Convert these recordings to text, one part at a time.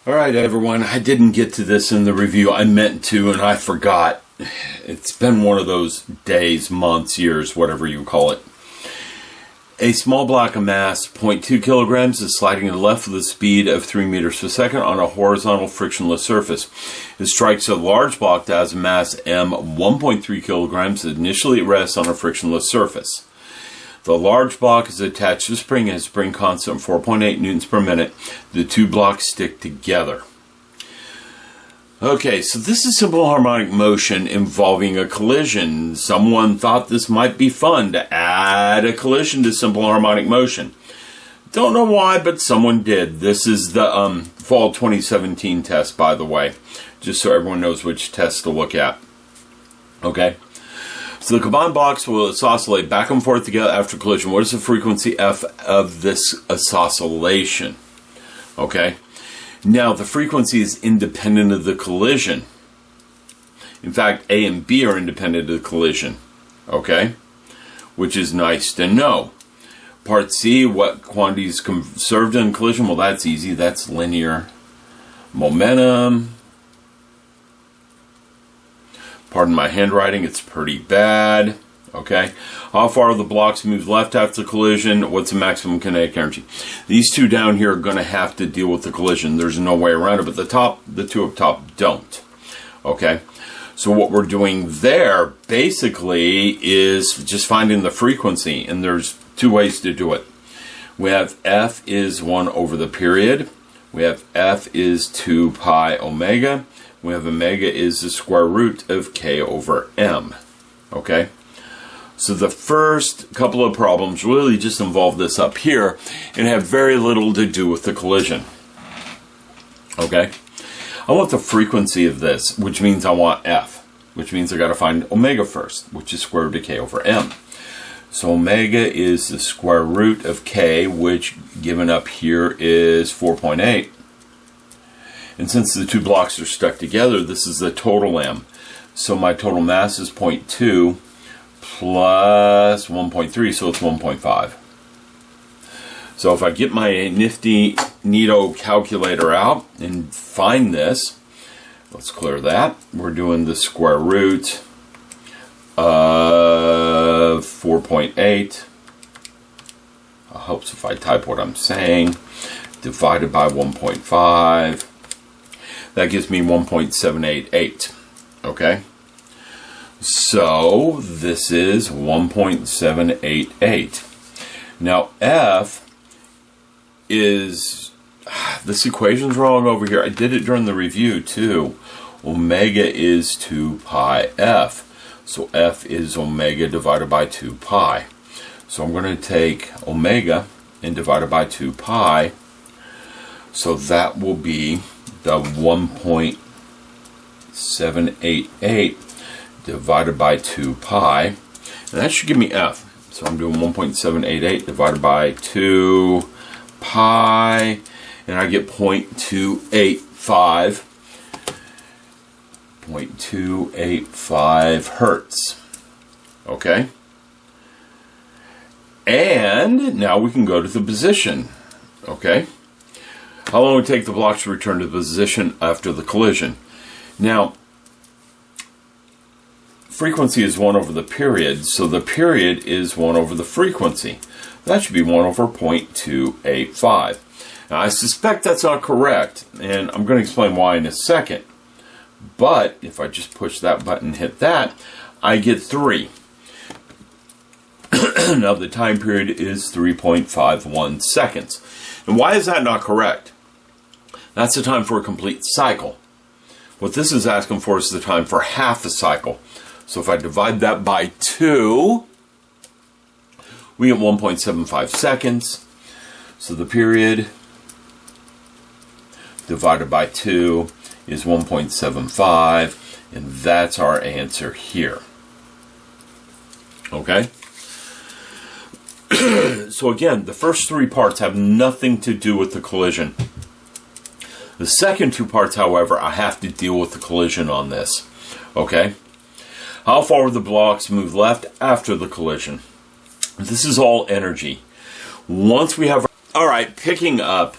Alright everyone, I didn't get to this in the review. I meant to and I forgot. It's been one of those days, months, years, whatever you call it. A small block of mass, 0.2 kilograms, is sliding to the left with a speed of 3 meters per second on a horizontal frictionless surface. It strikes a large block that has a mass m, 1.3 kilograms, that initially rests on a frictionless surface. The large block is attached to a spring and has a spring constant of 4.8 newtons per minute. The two blocks stick together. Okay, so this is simple harmonic motion involving a collision. Someone thought this might be fun to add a collision to simple harmonic motion. Don't know why, but someone did. This is the fall 2017 test, by the way, just so everyone knows which test to look at. Okay. So the combined blocks will oscillate back and forth together after collision. What is the frequency f of this oscillation? Okay. Now the frequency is independent of the collision. In fact, A and B are independent of the collision. Okay. Which is nice to know. Part C, what quantity is conserved in collision? Well, that's easy. That's linear momentum. Pardon my handwriting, it's pretty bad. Okay. How far the blocks move left after the collision? What's the maximum kinetic energy? These two down here are going to have to deal with the collision. There's no way around it, but the two up top don't. Okay. So what we're doing there basically is just finding the frequency, and there's two ways to do it. We have F is 1 over the period. We have F is 2 pi omega. We have omega is the square root of k over m. Okay? So the first couple of problems really just involve this up here and have very little to do with the collision. Okay? I want the frequency of this, which means I want f, which means I got to find omega first, which is square root of k over m. So omega is the square root of k, which given up here is 4.8. And since the two blocks are stuck together, this is the total m. So my total mass is 0.2 plus 1.3, so it's 1.5. So if I get my nifty neato calculator out and find this, let's clear that. We're doing the square root of 4.8. I hope if I type what I'm saying, divided by 1.5. That gives me 1.788. Okay? So this is 1.788. Now F is, this equation's wrong over here. I did it during the review too. Omega is 2 pi F. So F is omega divided by 2 pi. So I'm going to take omega and divide it by 2 pi. So that will be the 1.788 divided by 2 pi. And that should give me F. So I'm doing 1.788 divided by 2 pi. And I get 0.285. 0.285 hertz. Okay? And now we can go to the position. Okay? How long would it take the blocks to return to the position after the collision? Now, frequency is 1 over the period, so the period is 1 over the frequency. That should be 1 over 0.285. Now, I suspect that's not correct, and I'm going to explain why in a second. But if I just push that button and hit that, I get 3. Now, the time period is 3.51 seconds. And why is that not correct? That's the time for a complete cycle. What this is asking for is the time for half a cycle. So if I divide that by 2, we get 1.75 seconds. So the period divided by 2 is 1.75, and that's our answer here. Okay? So again, the first 3 parts have nothing to do with the collision. The second 2 parts, however, I have to deal with the collision on this. Okay? How far will the blocks move left after the collision? This is all energy. Once we have... Alright, picking up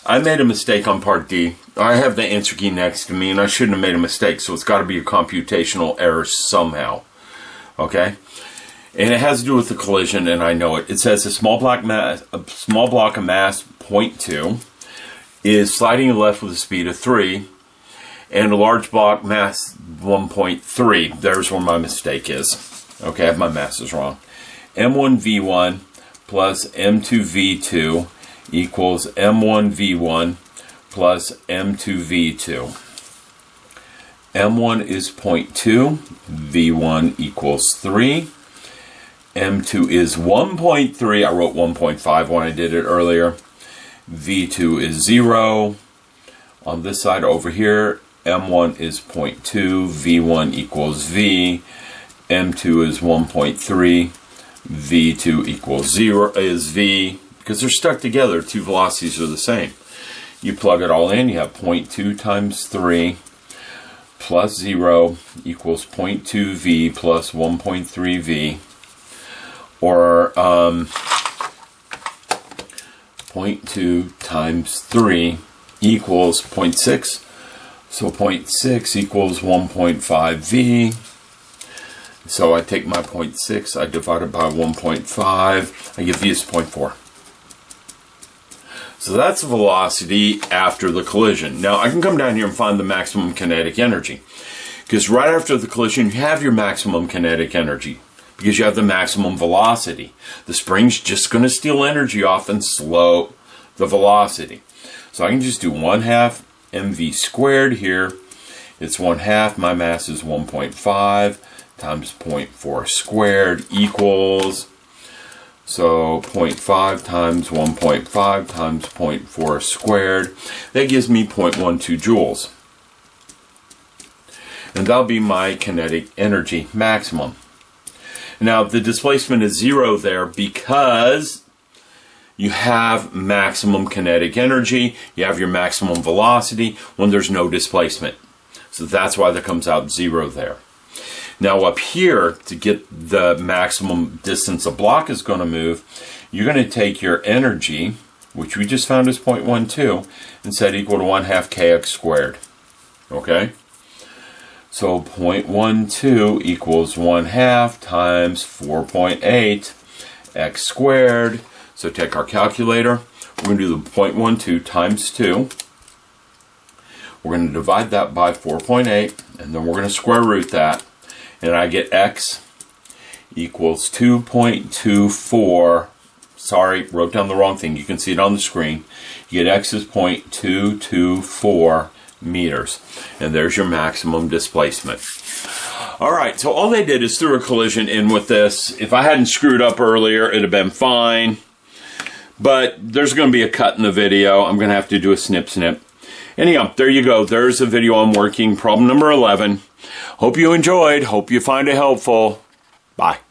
I made a mistake on part D. I have the answer key next to me, and I shouldn't have made a mistake, so it's got to be a computational error somehow. Okay? And it has to do with the collision, and I know it. It says a small block of mass 0.2 is sliding left with a speed of 3, and a large block mass 1.3. There's where my mistake is. Okay, I have my masses wrong. M1V1 plus M2V2 equals M1V1 plus M2V2. M1 is 0.2, V1 equals 3. M2 is 1.3, I wrote 1.5 when I did it earlier. V2 is 0. On this side over here, M1 is 0.2, V1 equals V. M2 is 1.3, V2 equals 0 is V. Because they're stuck together, two velocities are the same. You plug it all in, you have 0.2 times 3 plus 0 equals 0.2 V plus 1.3 V. Or 0.2 times 3 equals 0.6. So 0.6 equals 1.5 V. So I take my 0.6, I divide it by 1.5, I get V is 0.4. So that's the velocity after the collision. Now I can come down here and find the maximum kinetic energy. Because right after the collision, you have your maximum kinetic energy. Because you have the maximum velocity. The spring's just going to steal energy off and slow the velocity. So I can just do 1/2 mv squared here. It's 1/2, my mass is 1.5 times 0.4 squared equals, so 0.5 times 1.5 times 0.4 squared. That gives me 0.12 joules. And that'll be my kinetic energy maximum. Now the displacement is 0 there because you have maximum kinetic energy, you have your maximum velocity when there's no displacement. So that's why that comes out 0 there. Now up here, to get the maximum distance a block is going to move, you're going to take your energy, which we just found is 0.12, and set equal to 1/2 kx squared. Okay? So 0.12 equals 1/2 times 4.8 x squared. So take our calculator. We're going to do the 0.12 times 2. We're going to divide that by 4.8, and then we're going to square root that. And I get x equals 2.24. Sorry, wrote down the wrong thing. You can see it on the screen. You get x is 0.224 meters. And there's your maximum displacement. Alright, so all they did is threw a collision in with this. If I hadn't screwed up earlier, it'd have been fine. But there's going to be a cut in the video. I'm going to have to do a snip. Anyhow, there you go. There's a video on working problem number 11. Hope you enjoyed. Hope you find it helpful. Bye.